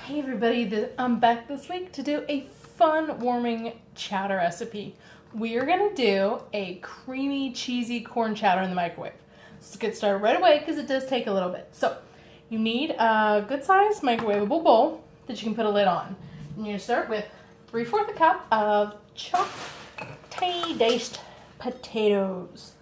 Hey everybody, I'm back this week to do a fun warming chowder recipe. We are going to do a creamy, cheesy corn chowder in the microwave. Let's get started right away because it does take a little bit. So, you need a good sized microwavable bowl that you can put a lid on. And you're going to start with 3/4 cup of chopped, tiny diced potatoes.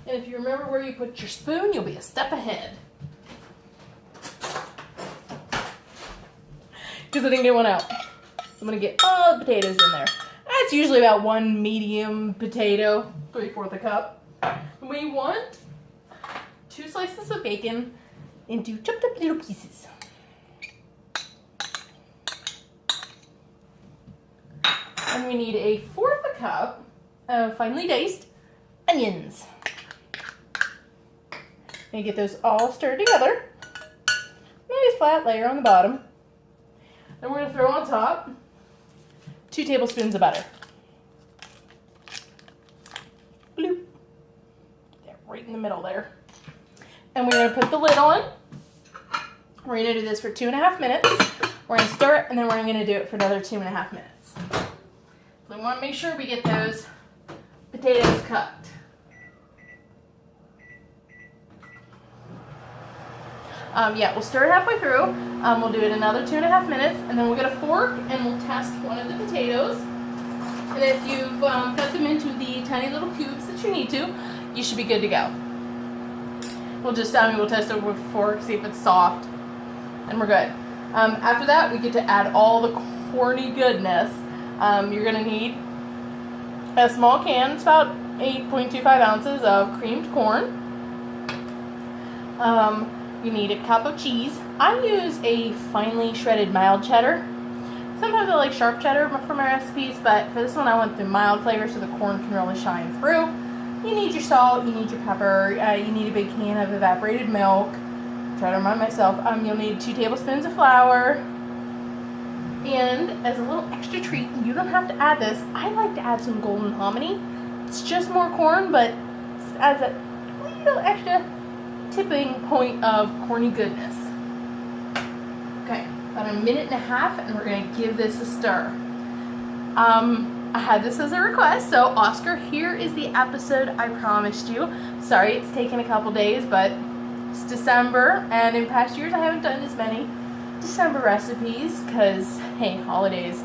And if you remember where you put your spoon, you'll be a step ahead. Because I didn't get one out. So I'm going to get all the potatoes in there. That's usually about one medium potato, 3/4 cup. We want 2 slices of bacon into chopped up little pieces. And we need 1/4 cup of finely diced onions. And get those all stirred together. Nice flat layer on the bottom. Then we're going to throw on top 2 tablespoons of butter. Bloop. They're right in the middle there. And we're going to put the lid on. We're going to do this for 2.5 minutes. We're going to stir it, and then we're going to do it for another 2.5 minutes. So we want to make sure we get those potatoes cooked. We'll stir it halfway through. We'll do it another 2.5 minutes, and then we'll get a fork and we'll test one of the potatoes. And if you've cut them into the tiny little cubes that you need to, you should be good to go. We'll just, we'll test it with a fork, see if it's soft, and we're good. After that, we get to add all the corny goodness. You're gonna need a small can. It's about 8.25 ounces of creamed corn. You need a cup of cheese. I use a finely shredded mild cheddar. Sometimes I like sharp cheddar for my recipes, but for this one I want the mild flavor so the corn can really shine through. You need your salt, you need your pepper, you need a big can of evaporated milk. Try to remind myself. You'll need 2 tablespoons of flour. And as a little extra treat, you don't have to add this. I like to add some golden hominy. It's just more corn, but it adds a little extra tipping point of corny goodness. Okay, about 1.5 minutes, and we're going to give this a stir. I had this as a request, so Oscar, here is the episode I promised you. Sorry it's taken a couple days, but it's December, and in past years I haven't done as many December recipes because, hey, holidays,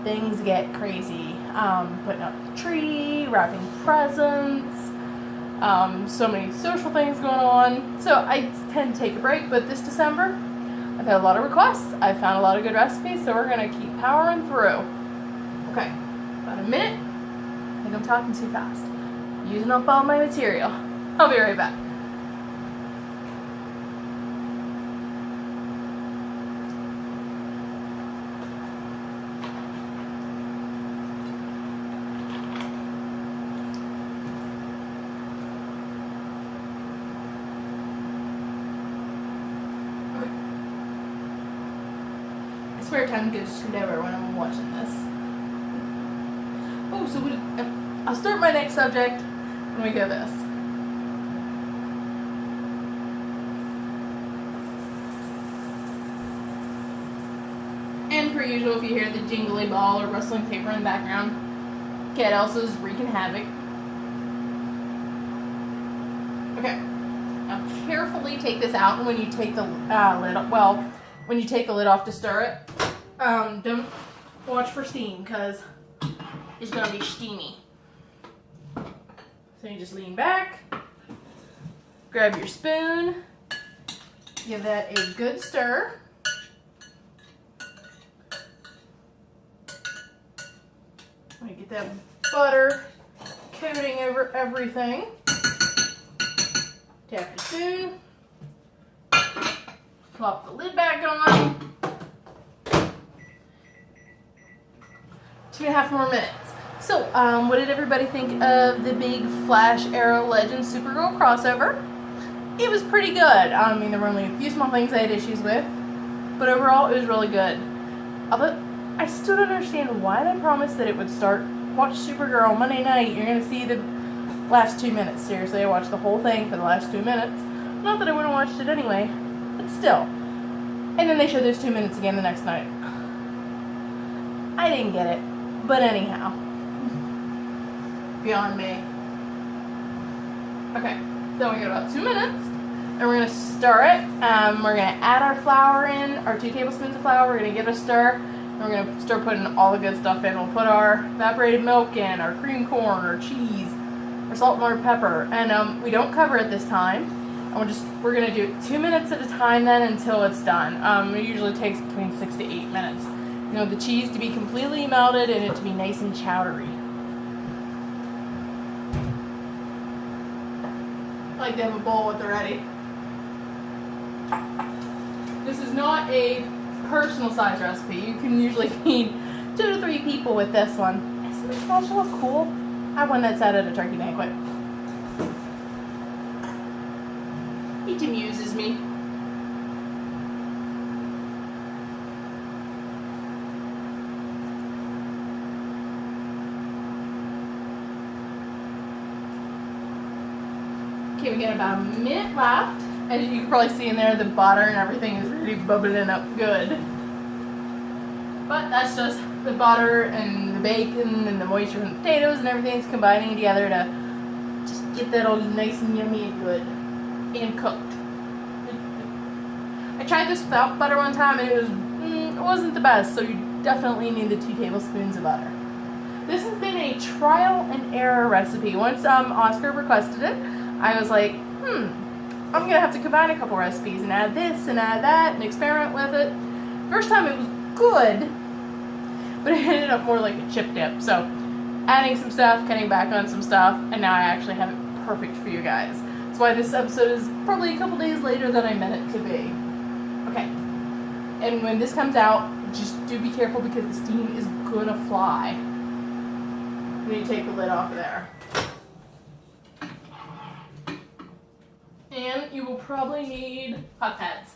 things get crazy. Putting up the tree, wrapping presents, so many social things going on. So I tend to take a break, but this December, I've had a lot of requests. I found a lot of good recipes, so we're going to keep powering through. Okay, about 1 minute. I think I'm talking too fast. Using up all my material. I'll be right back. Spare time goes scoot over when I'm watching this. Oh, so I'll start my next subject when we go this. And per usual, if you hear the jingly ball or rustling paper in the background, Cat Elsa's wreaking havoc. Okay, now carefully take this out, and when you take the lid off, when you take the lid off to stir it, don't watch for steam because it's going to be steamy. So you just lean back, grab your spoon, give that a good stir. Get that butter coating over everything. Tap your spoon, plop the lid back on. 2.5 more minutes. So, what did everybody think of the big Flash Arrow Legends Supergirl crossover? It was pretty good. I mean, there were only a few small things I had issues with, but overall, it was really good. Although, I still don't understand why they promised that it would start. Watch Supergirl Monday night. You're going to see the last 2 minutes. Seriously, I watched the whole thing for the last 2 minutes. Not that I wouldn't have watched it anyway, but still. And then they showed those 2 minutes again the next night. I didn't get it. But anyhow. Beyond me. Okay, so we got about 2 minutes. And we're going to stir it. We're going to add our flour in, our 2 tablespoons of flour. We're going to give it a stir. And we're going to start putting all the good stuff in. We'll put our evaporated milk in, our cream corn, our cheese, our salt and our pepper. And we don't cover it this time. And we're going to do it 2 minutes at a time then until it's done. It usually takes between 6 to 8 minutes. You know, the cheese to be completely melted and it to be nice and chowdery. I like to have a bowl with it ready. This is not a personal size recipe. You can usually feed 2 to 3 people with this one. Isn't this special? Cool. I have one that's out at a turkey banquet. It amuses me. Okay, we got about a minute left. As you can probably see in there, the butter and everything is really bubbling up good. But that's just the butter and the bacon and the moisture from the potatoes and everything's combining together to just get that all nice and yummy and good and cooked. I tried this without butter one time and it wasn't the best, so you definitely need the 2 tablespoons of butter. This has been a trial and error recipe. Once Oscar requested it, I was like, I'm going to have to combine a couple recipes and add this and add that and experiment with it. First time it was good, but it ended up more like a chip dip. So adding some stuff, cutting back on some stuff, and now I actually have it perfect for you guys. That's why this episode is probably a couple days later than I meant it to be. Okay, and when this comes out, just do be careful because the steam is going to fly. When you take the lid off of there. And you will probably need hot pads.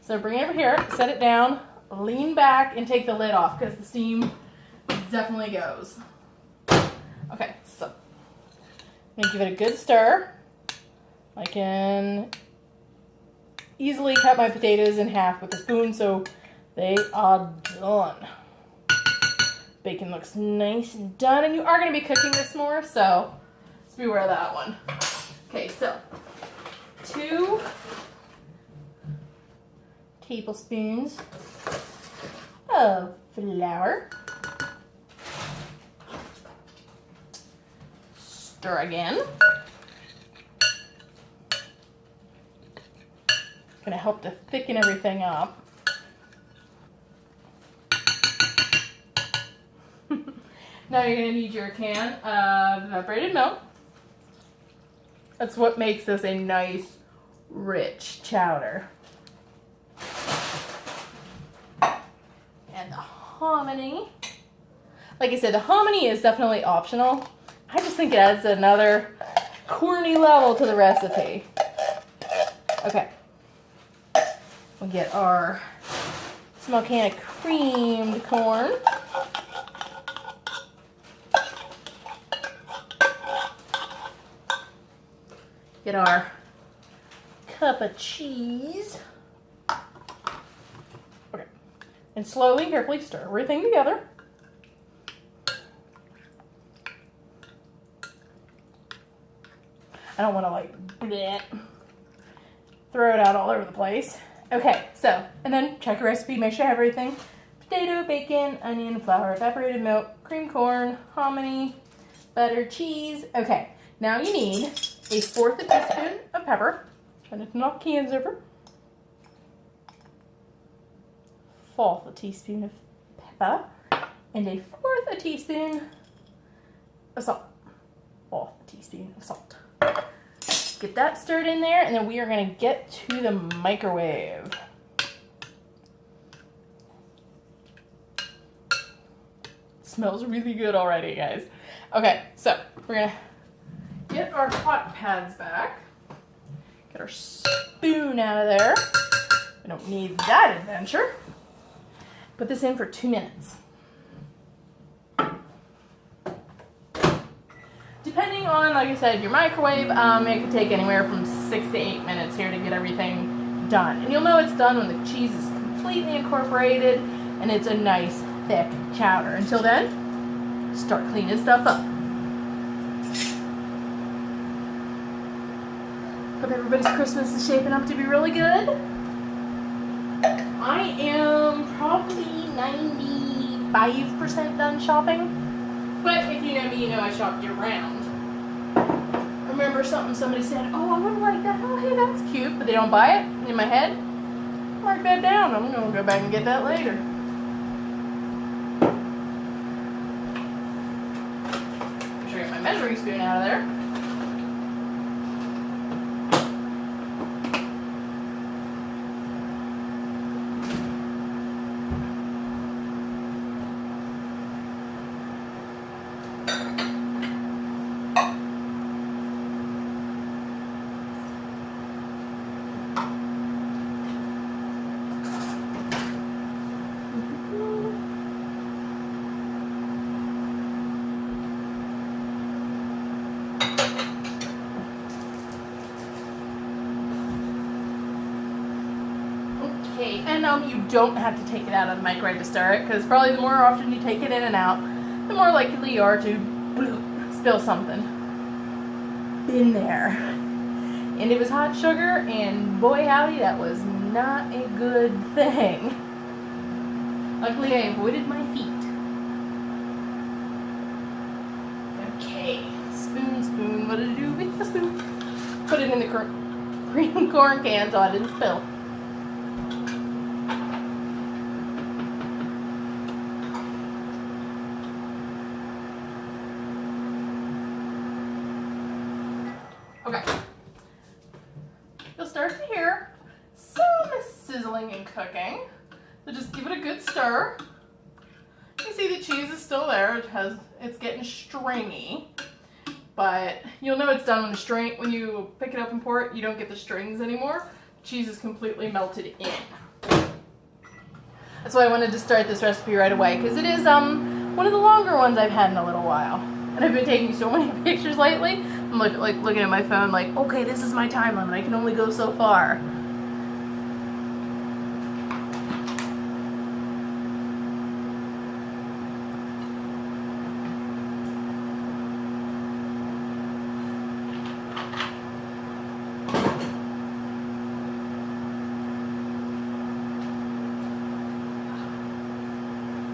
So bring it over here, set it down, lean back, and take the lid off because the steam definitely goes. Okay, so I'm going to give it a good stir. I can easily cut my potatoes in half with a spoon so they are done. Bacon looks nice and done, and you are going to be cooking this more, so just beware of that one. Okay, so 2 tablespoons of flour. Stir again. Going to help to thicken everything up. Now you're going to need your can of evaporated milk. That's what makes this a nice, rich chowder. And the hominy. Like I said, the hominy is definitely optional. I just think it adds another corny level to the recipe. Okay. We'll get our small can of creamed corn. Get our cup of cheese. Okay. And slowly and carefully stir everything together. I don't want to like bleh, throw it out all over the place. Okay, so, and then check your recipe, make sure you have everything. Potato, bacon, onion, flour, evaporated milk, cream corn, hominy, butter, cheese. Okay, now you need a 1/4 teaspoon of pepper. Trying to knock cans over. 1/4 teaspoon of pepper. And a 1/4 teaspoon of salt. 1/4 teaspoon of salt. Get that stirred in there, and then we are going to get to the microwave. Smells really good already, guys. Okay, so we're going to get our hot pads back. Get our spoon out of there. We don't need that adventure. Put this in for 2 minutes. Depending depending on, like I said, your microwave, it could take anywhere from 6 to 8 minutes here to get everything done. And you'll know it's done when the cheese is completely incorporated and it's a nice thick chowder. Until then, start cleaning stuff up. Hope everybody's Christmas is shaping up to be really good. I am probably 95% done shopping. But if you know me, you know I shop year round. I remember somebody said, oh, I would like that. Oh, hey, that's cute. But they don't buy it. In my head, mark that down. I'm going to go back and get that later. Make sure I get my measuring spoon out of there. Okay, and you don't have to take it out of the microwave to stir it, because probably the more often you take it in and out, the more likely you are to bloop, spill something. Been there. And it was hot sugar, and boy howdy, that was not a good thing. Luckily I avoided my feet. Okay, spoon, what did I do with the spoon? Put it in the cream corn can so I didn't spill. Okay, you'll start to hear some sizzling and cooking, so just give it a good stir. You can see the cheese is still there. It's getting stringy, but you'll know it's done when you pick it up and pour it. You don't get the strings anymore. Cheese is completely melted in. That's why I wanted to start this recipe right away, because it is one of the longer ones I've had in a little while, and I've been taking so many pictures lately. I'm like looking at my phone like, okay, this is my time limit. I can only go so far.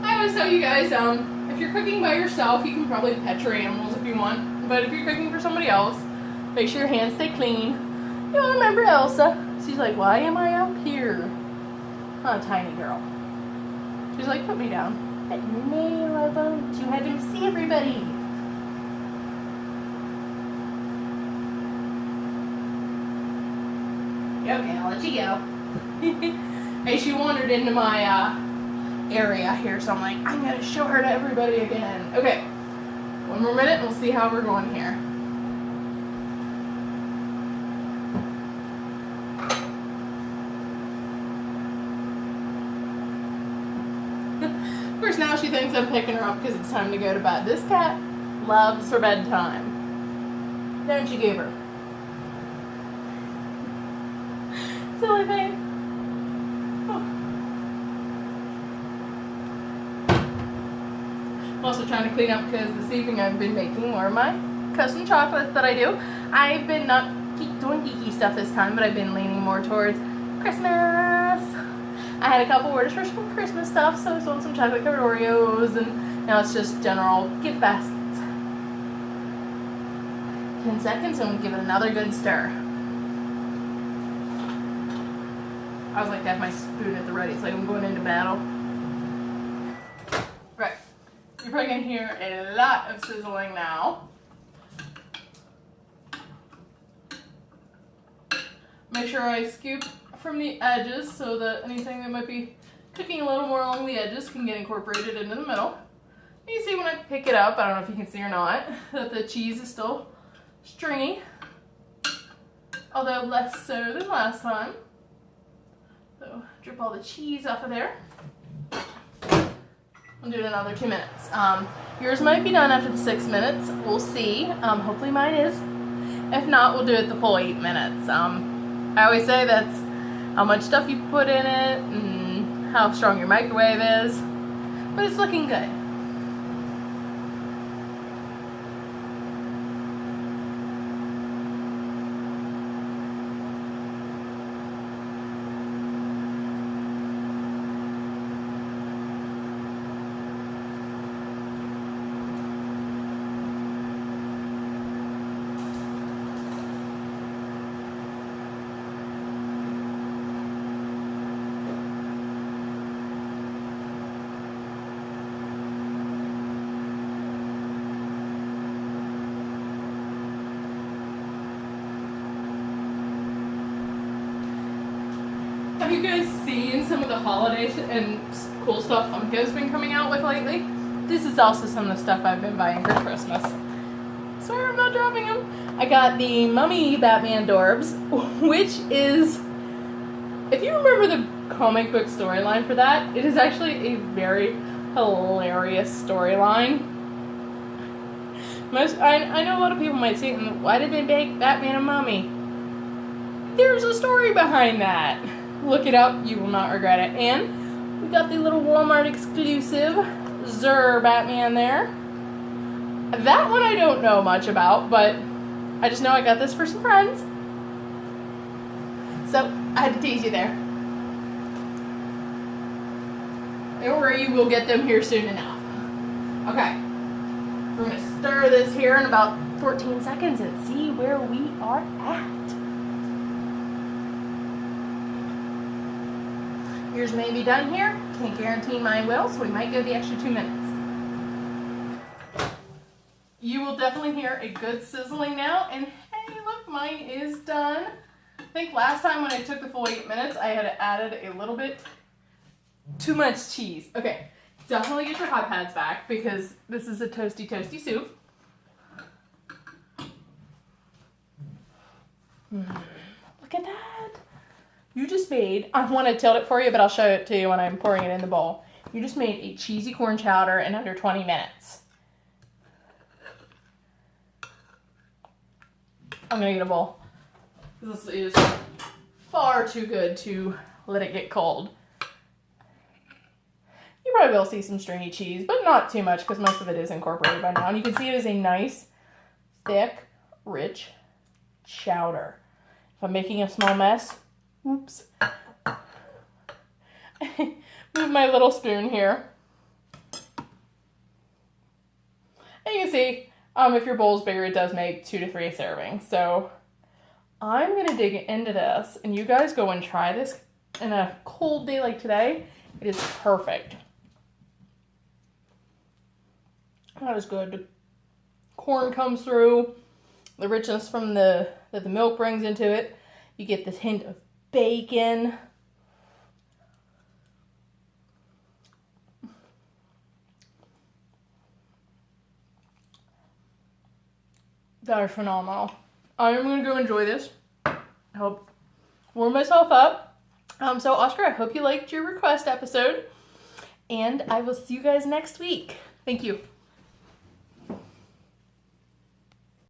I always tell you guys, if you're cooking by yourself, you can probably pet your animals if you want. But if you're cooking for somebody else, make sure your hands stay clean. You know, remember Elsa? She's like, why am I out here? Oh, tiny girl. She's like, put me down. But no, I won't. You had to see everybody. Okay, I'll let you go. Hey, she wandered into my area here, so I'm like, I'm going to show her to everybody again. Okay, one more minute and we'll see how we're going here. Of course, now she thinks I'm picking her up because it's time to go to bed. This cat loves her bedtime. Don't you, Goober? Silly thing. Oh. I'm also trying to clean up because this evening I've been making more of my custom chocolates that I do. I've been not doing geeky stuff this time, but I've been leaning more towards Christmas. I had a couple orders for some Christmas stuff, so I sold some chocolate covered Oreos, and now it's just general gift baskets. 10 seconds and we'll give it another good stir. I always like to have my spoon at the ready. It's like I'm going into battle. Right. You're probably going to hear a lot of sizzling now. Make sure I scoop from the edges so that anything that might be cooking a little more along the edges can get incorporated into the middle. You see when I pick it up, I don't know if you can see or not, that the cheese is still stringy, although less so than last time. So drip all the cheese off of there. I'm doing another 2 minutes. Yours might be done after the 6 minutes. We'll see. Hopefully mine is. If not, we'll do it the full 8 minutes. I always say that's how much stuff you put in it and how strong your microwave is. But it's looking good. Have you guys seen some of the holidays and cool stuff Funko's been coming out with lately? This is also some of the stuff I've been buying for Christmas. Swear I'm not dropping them. I got the Mummy Batman Dorbs, which is, if you remember the comic book storyline for that, it is actually a very hilarious storyline. I know a lot of people might say, why did they make Batman a mummy? There's a story behind that. Look it up, you will not regret it. And we got the little Walmart exclusive Zer Batman there. That one I don't know much about, but I just know I got this for some friends. So I had to tease you there. Don't worry, we'll get them here soon enough. Okay, we're gonna stir this here in about 14 seconds and see where we are at. Yours may be done here. Can't guarantee mine will, so we might go the extra 2 minutes. You will definitely hear a good sizzling now, and hey, look, mine is done. I think last time when I took the full 8 minutes, I had added a little bit too much cheese. Okay, definitely get your hot pads back because this is a toasty, toasty soup. Look at that. You just made, I want to tilt it for you, but I'll show it to you when I'm pouring it in the bowl. You just made a cheesy corn chowder in under 20 minutes. I'm going to get a bowl. This is far too good to let it get cold. You probably will see some stringy cheese, but not too much because most of it is incorporated by now. And you can see it is a nice, thick, rich chowder. If I'm making a small mess, oops. Move my little spoon here. And you can see, if your bowl's bigger, it does make 2 to 3 servings. So I'm going to dig into this, and you guys go and try this in a cold day like today. It is perfect. That is good. The corn comes through, the richness from that the milk brings into it. You get this hint of bacon. That is phenomenal. I'm going to go enjoy this. I hope warm myself up. So Oscar, I hope you liked your request episode. And I will see you guys next week. Thank you.